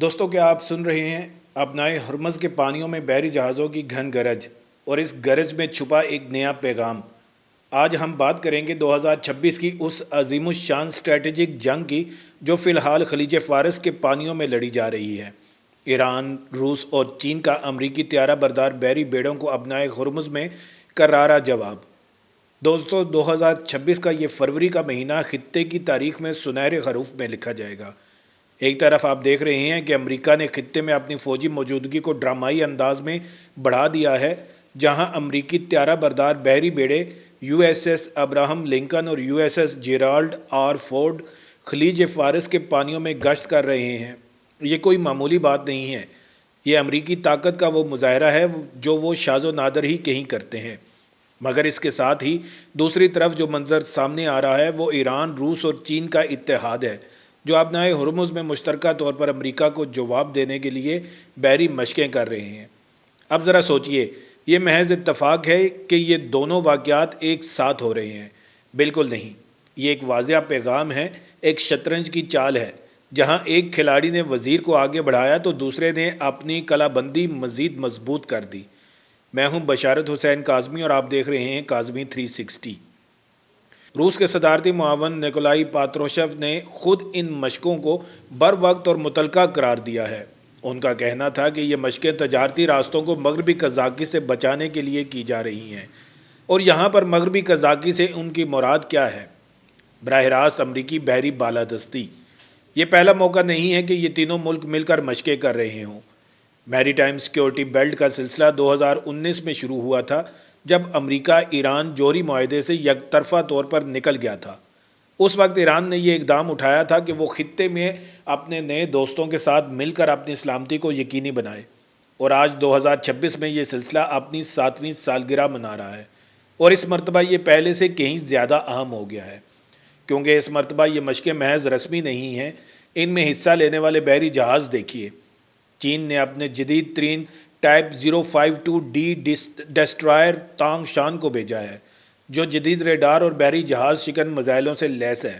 دوستوں کیا آپ سن رہے ہیں ابنائے ہرمز کے پانیوں میں بحری جہازوں کی گھن گرج اور اس گرج میں چھپا ایک نیا پیغام۔ آج ہم بات کریں گے 2026 کی اس عظیم الشان اسٹریٹجک جنگ کی جو فی الحال خلیج فارس کے پانیوں میں لڑی جا رہی ہے۔ ایران، روس اور چین کا امریکی طیارہ بردار بحری بیڑوں کو ابنائے ہرمز میں کرارا جواب۔ دوستو 2026 کا یہ فروری کا مہینہ خطے کی تاریخ میں سنہرے حروف میں لکھا جائے گا۔ ایک طرف آپ دیکھ رہے ہیں کہ امریکہ نے خطے میں اپنی فوجی موجودگی کو ڈرامائی انداز میں بڑھا دیا ہے، جہاں امریکی طیارہ بردار بحری بیڑے U S S Abraham Lincoln اور U S S Gerald R Ford خلیج فارس کے پانیوں میں گشت کر رہے ہیں۔ یہ کوئی معمولی بات نہیں ہے، یہ امریکی طاقت کا وہ مظاہرہ ہے جو وہ شاذ و نادر ہی کہیں کرتے ہیں۔ مگر اس کے ساتھ ہی دوسری طرف جو منظر سامنے آ رہا ہے وہ ایران، روس اور چین کا اتحاد ہے، جو ابنائے ہرمز میں مشترکہ طور پر امریکہ کو جواب دینے کے لیے بحری مشقیں کر رہے ہیں۔ اب ذرا سوچئے، یہ محض اتفاق ہے کہ یہ دونوں واقعات ایک ساتھ ہو رہے ہیں؟ بالکل نہیں، یہ ایک واضح پیغام ہے، ایک شطرنج کی چال ہے، جہاں ایک کھلاڑی نے وزیر کو آگے بڑھایا تو دوسرے نے اپنی کلا بندی مزید مضبوط کر دی۔ میں ہوں بشارت حسین کاظمی اور آپ دیکھ رہے ہیں کاظمی 360۔ روس کے صدارتی معاون نکولائی پاتروشیو نے خود ان مشقوں کو بر وقت اور متعلقہ قرار دیا ہے۔ ان کا کہنا تھا کہ یہ مشقیں تجارتی راستوں کو مغربی قزاقی سے بچانے کے لیے کی جا رہی ہیں، اور یہاں پر مغربی قزاقی سے ان کی مراد کیا ہے؟ براہ راست امریکی بحری بالادستی۔ یہ پہلا موقع نہیں ہے کہ یہ تینوں ملک مل کر مشقیں کر رہے ہوں۔ میری ٹائم سیکیورٹی بیلٹ کا سلسلہ 2019 میں شروع ہوا تھا، جب امریکہ ایران جوہری معاہدے سے یک طرفہ طور پر نکل گیا تھا۔ اس وقت ایران نے یہ اقدام اٹھایا تھا کہ وہ خطے میں اپنے نئے دوستوں کے ساتھ مل کر اپنی سلامتی کو یقینی بنائے، اور آج 2026 میں یہ سلسلہ اپنی 7ویں سالگرہ منا رہا ہے، اور اس مرتبہ یہ پہلے سے کہیں زیادہ اہم ہو گیا ہے، کیونکہ اس مرتبہ یہ مشقیں محض رسمی نہیں ہیں۔ ان میں حصہ لینے والے بحری جہاز دیکھیے۔ چین نے اپنے جدید ترین ٹائپ 052 ڈی ڈسٹرائر تانگ شان کو بھیجا ہے، جو جدید ریڈار اور بحری جہاز شکن میزائلوں سے لیس ہے۔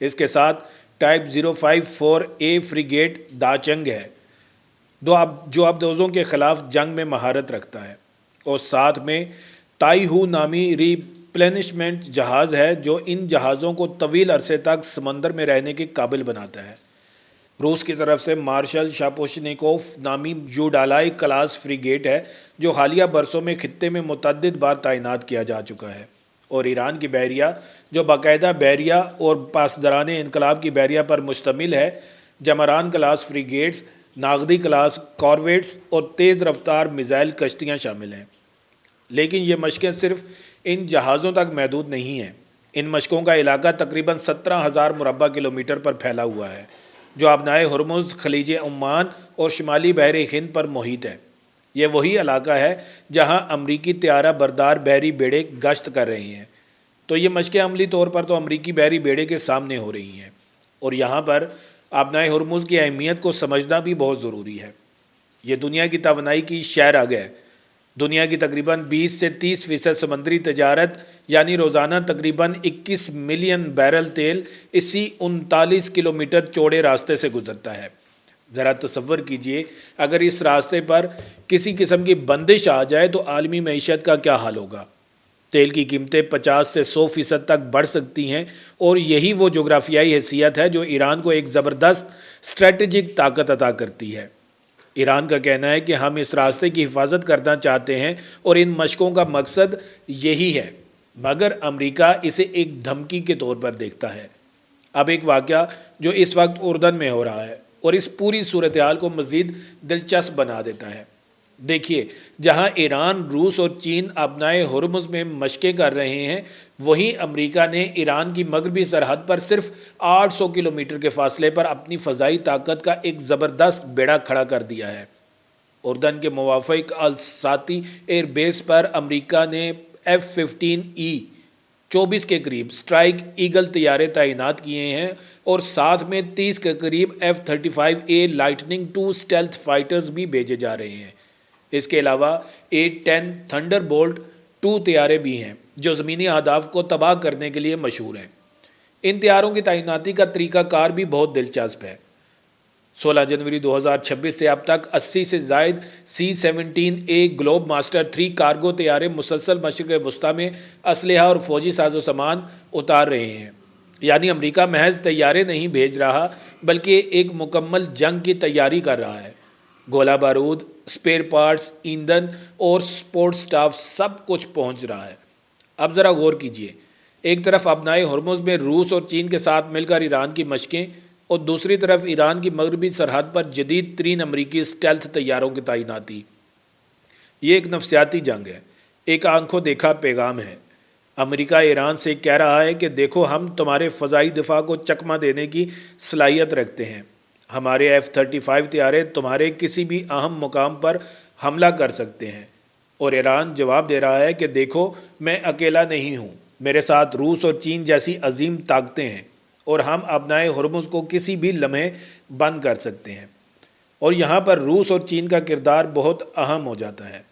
اس کے ساتھ ٹائپ 054 اے فریگیٹ داچنگ ہے، جو ابدوزوں کے خلاف جنگ میں مہارت رکھتا ہے، اور ساتھ میں تائی ہو نامی ری پلینشمنٹ جہاز ہے جو ان جہازوں کو طویل عرصے تک سمندر میں رہنے کے قابل بناتا ہے۔ روس کی طرف سے مارشل شاپوشنیکوف نامی یوڈالائی کلاس فریگیٹ ہے، جو حالیہ برسوں میں خطے میں متعدد بار تعینات کیا جا چکا ہے، اور ایران کی بحریہ جو باقاعدہ بحریہ اور پاسداران انقلاب کی بحریہ پر مشتمل ہے، جمران کلاس فریگیٹس، ناغدی کلاس کارویٹس اور تیز رفتار میزائل کشتیاں شامل ہیں۔ لیکن یہ مشقیں صرف ان جہازوں تک محدود نہیں ہیں۔ ان مشقوں کا علاقہ تقریباً 17,000 مربع کلومیٹر پر پھیلا ہوا ہے، جو ابنائے ہرمز، خلیج عمان اور شمالی بحر ہند پر محیط ہے۔ یہ وہی علاقہ ہے جہاں امریکی طیارہ بردار بحری بیڑے گشت کر رہے ہیں۔ تو یہ مشقیں عملی طور پر تو امریکی بحری بیڑے کے سامنے ہو رہی ہیں، اور یہاں پر ابنائے ہرمز کی اہمیت کو سمجھنا بھی بہت ضروری ہے۔ یہ دنیا کی توانائی کی شہرآگ ہے۔ دنیا کی تقریباً 20 سے 30% سمندری تجارت، یعنی روزانہ تقریباً 21 ملین بیرل تیل اسی 39 کلومیٹر چوڑے راستے سے گزرتا ہے۔ ذرا تصور کیجئے، اگر اس راستے پر کسی قسم کی بندش آ جائے تو عالمی معیشت کا کیا حال ہوگا؟ تیل کی قیمتیں 50 سے 100% تک بڑھ سکتی ہیں، اور یہی وہ جغرافیائی حیثیت ہے جو ایران کو ایک زبردست اسٹریٹجک طاقت عطا کرتی ہے۔ ایران کا کہنا ہے کہ ہم اس راستے کی حفاظت کرنا چاہتے ہیں اور ان مشقوں کا مقصد یہی ہے، مگر امریکہ اسے ایک دھمکی کے طور پر دیکھتا ہے۔ اب ایک واقعہ جو اس وقت اردن میں ہو رہا ہے اور اس پوری صورتحال کو مزید دلچسپ بنا دیتا ہے۔ دیکھیے، جہاں ایران، روس اور چین ابنائے ہرمز میں مشقیں کر رہے ہیں، وہیں امریکہ نے ایران کی مغربی سرحد پر صرف 800 کلومیٹر کے فاصلے پر اپنی فضائی طاقت کا ایک زبردست بیڑا کھڑا کر دیا ہے۔ اردن کے موافق الساتی ایئر بیس پر امریکہ نے F-15E 24 کے قریب اسٹرائک ایگل طیارے تعینات کیے ہیں، اور ساتھ میں 30 کے قریب F-35A Lightning II stealth fighters بھی بھیجے جا رہے ہیں۔ اس کے علاوہ A-10 تھنڈر بولٹ II طیارے بھی ہیں، جو زمینی اہداف کو تباہ کرنے کے لیے مشہور ہیں۔ ان طیاروں کی تعیناتی کا طریقہ کار بھی بہت دلچسپ ہے۔ 16 जनवरी 2026 से अब तक 80 से जायद C-17A ग्लोब मास्टर 3 कार्गो तैयारे मुसलसल मशरिक़ वस्ती में असलहा और फौजी साजो सामान उतार रहे हैं। यानी अमेरिका महज तैयारे नहीं भेज रहा बल्कि एक मुकम्मल जंग की तैयारी कर रहा है। गोला बारूद, स्पेयर पार्ट्स, ईंधन और सपोर्ट स्टाफ सब कुछ पहुंच रहा है। अब ज़रा गौर कीजिए, एक तरफ अपनाए हुर्मुज़ में रूस और चीन के साथ मिलकर ईरान की मशकें और दूसरी तरफ ईरान की मगरबी सरहद पर जदीद तरीन अमरीकी स्टेल्थ तैयारों की तैनाती। ये एक नफसियाती जंग है, एक आंखों देखा पैगाम है। अमेरिका ईरान से कह रहा है कि देखो, हम तुम्हारे फ़ज़ाई दिफा को चकमा देने की सलाहियत रखते हैं। हमारे F-35 तैयारे तुम्हारे किसी भी अहम मुकाम पर हमला कर सकते हैं। और ईरान जवाब दे रहा है कि देखो, मैं अकेला नहीं हूँ, मेरे साथ रूस और चीन जैसी अजीम ताकतें हैं और हम अपनाए हुर्मुज़ को किसी भी लम्हे बंद कर सकते हैं। और यहाँ पर रूस और चीन का किरदार बहुत अहम हो जाता है।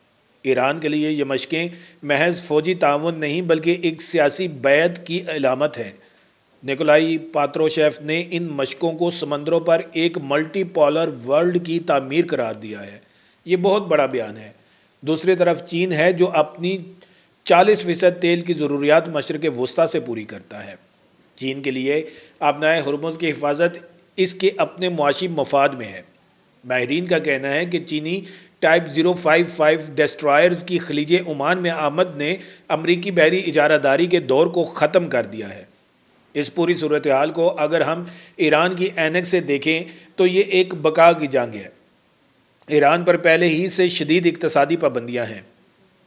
ईरान के लिए ये मशकें महज फ़ौजी ताउन नहीं बल्कि एक सियासी बैत की अलामत है। निकोलाई पात्रोशेव ने इन मशकों को समंदरों पर एक मल्टीपोलर वर्ल्ड की तामीर करार दिया है। ये बहुत बड़ा बयान है। दूसरी तरफ चीन है जो अपनी 40% तेल की ज़रूरियात मशरिक़ वस्ती से पूरी करता है। चीन के लिए अपनाए हुर्मुज़ की हिफाजत इसके अपने मुआशी मफाद में है। माहिरीन का कहना है कि चीनी टाइप 055 डेस्ट्रॉयर्स की खलीज ओमान में आमद ने अमरीकी बहरी इजारादारी के दौर को ख़त्म कर दिया है। इस पूरी सूरत हाल को अगर हम ईरान की ऐनक से देखें तो ये एक बका की जंग है। ईरान पर पहले ही से शदीद इक़्तिसादी पाबंदियाँ हैं।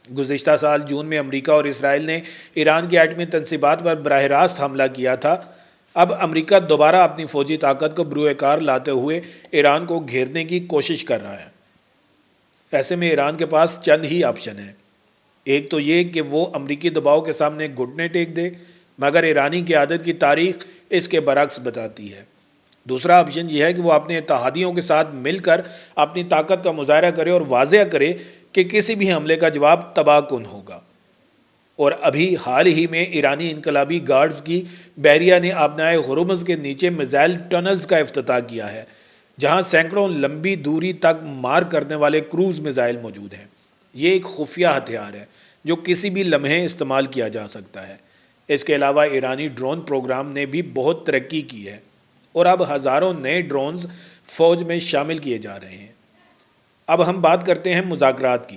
गुज़िश्ता साल जून में अमेरिका और इसराइल ने ईरान की एटमी तनसीबात पर बराह रास्त हमला किया था। अब अमेरिका दोबारा अपनी फ़ौजी ताकत को बरूएकार लाते हुए ईरान को घेरने की कोशिश कर रहा है। ऐसे में ईरान के पास चंद ही ऑप्शन हैं। एक तो ये कि वो अमरीकी दबाव के सामने घुटने टेक दे, मगर ईरानी क़यादत की तारीख इसके बरक्स बताती है। दूसरा ऑप्शन यह है कि वो अपने इत्तेहादियों के साथ मिलकर अपनी ताकत का मुजाहरा करे और वाज़ेह करे कि किसी भी हमले का जवाब तबाहकुन होगा। और अभी हाल ही में ईरानी इनकलाबी गार्ड्स की बहरिया ने अपनाए हुर्मुज़ के नीचे मिज़ाइल टनल्स का इफ्तिताह किया है, जहां सैकड़ों लंबी दूरी तक मार करने वाले क्रूज़ मिज़ाइल मौजूद हैं। ये एक खुफिया हथियार है जो किसी भी लम्हे इस्तेमाल किया जा सकता है। इसके अलावा ईरानी ड्रोन प्रोग्राम ने भी बहुत तरक्की की है और अब हज़ारों नए ड्रोन्स फ़ौज में शामिल किए जा रहे हैं। अब हम बात करते हैं मुज़ाकरात की,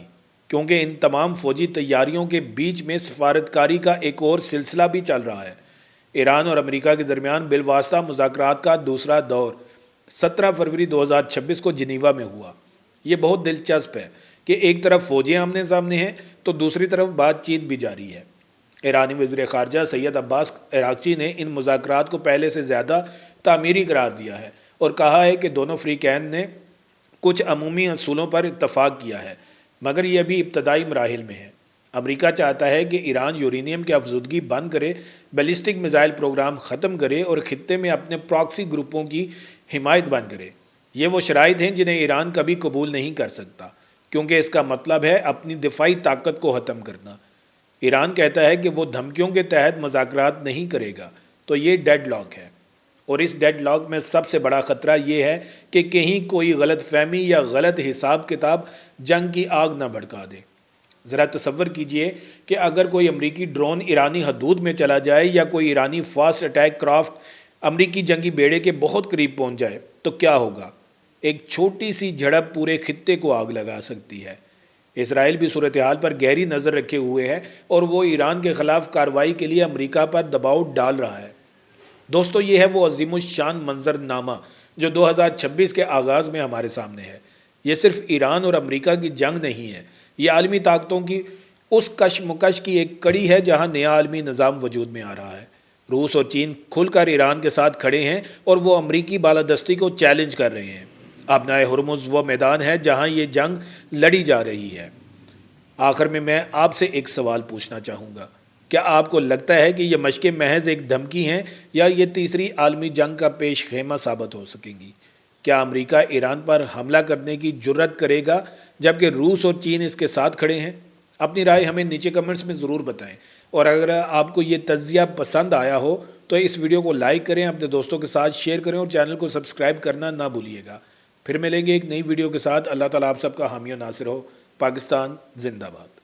क्योंकि इन तमाम फ़ौजी तैयारियों के बीच में सफारतकारी का एक और सिलसिला भी चल रहा है। ईरान और अमेरिका के दरमियान बिलवास्ता मुज़ाकरात का दूसरा दौर 17 फरवरी 2026 को जिनीवा में हुआ। ये बहुत दिलचस्प है कि एक तरफ फ़ौजें आमने सामने हैं तो दूसरी तरफ बातचीत भी जारी है। ईरानी वज़ीर ख़ारजा सैयद अब्बास इराक़ची ने इन मुज़ाकरात को पहले से ज़्यादा तामीरी करार दिया है और कहा है कि दोनों फ़रीक़ैन ने कुछ अमूमी असूलों पर इत्तफ़ाक़ किया है, मगर ये अभी इब्तदाई मराहिल में है। अमेरिका चाहता है कि ईरान यूरेनियम की अफज़ुदगी बंद करे, बैलिस्टिक मिज़ाइल प्रोग्राम ख़त्म करे और ख़ित्ते में अपने प्रॉक्सी ग्रुपों की हिमायत बंद करे। ये वो शराइत हैं जिन्हें ईरान कभी कबूल नहीं कर सकता, क्योंकि इसका मतलब है अपनी दिफाई ताकत को ख़त्म करना। ईरान कहता है कि वो धमकियों के तहत मुज़ाकरात नहीं करेगा, तो ये डेड लॉक है। और इस डेड लॉक में सबसे बड़ा ख़तरा ये है कि कहीं कोई गलत फहमी या गलत हिसाब किताब जंग की आग न भड़का दे। ज़रा तसव्वुर कीजिए कि अगर कोई अमरीकी ड्रोन ईरानी हदूद में चला जाए या कोई ईरानी फास्ट अटैक क्राफ्ट अमरीकी जंगी बेड़े के बहुत करीब पहुंच जाए तो क्या होगा। एक छोटी सी झड़प पूरे खित्ते को आग लगा सकती है। इसराइल भी सूरत हाल पर गहरी नज़र रखे हुए है और वो ईरान के ख़िलाफ़ कार्रवाई के लिए अमरीका पर दबाव डाल रहा है। दोस्तों, ये है वो अज़ीमुश्शान मंजरनामा जो 2026 के आगाज़ में हमारे सामने है। ये सिर्फ ईरान और अमरीका की जंग नहीं है, ये आलमी ताकतों की उस कशमकश की एक कड़ी है जहाँ नया आलमी निज़ाम वजूद में आ रहा है। रूस और चीन खुलकर ईरान के साथ खड़े हैं और वो अमरीकी बालादस्ती को चैलेंज कर रहे हैं। अपनाए हुर्मुज़ वो मैदान है जहाँ ये जंग लड़ी जा रही है। आखिर में मैं आपसे एक सवाल पूछना चाहूँगा, क्या आपको लगता है कि ये मशक़ें महज एक धमकी हैं या ये तीसरी आलमी जंग का पेश खेमा साबित हो सकेंगी? क्या अमेरिका ईरान पर हमला करने की जुर्रत करेगा जबकि रूस और चीन इसके साथ खड़े हैं? अपनी राय हमें नीचे कमेंट्स में ज़रूर बताएं और अगर आपको ये तज़्ज़िया पसंद आया हो तो इस वीडियो को लाइक करें, अपने दोस्तों के साथ शेयर करें और चैनल को सब्सक्राइब करना ना भूलिएगा। پھر ملیں گے ایک نئی ویڈیو کے ساتھ. اللہ تعالیٰ آپ سب کا حامی و ناصر ہو. پاکستان زندہ باد.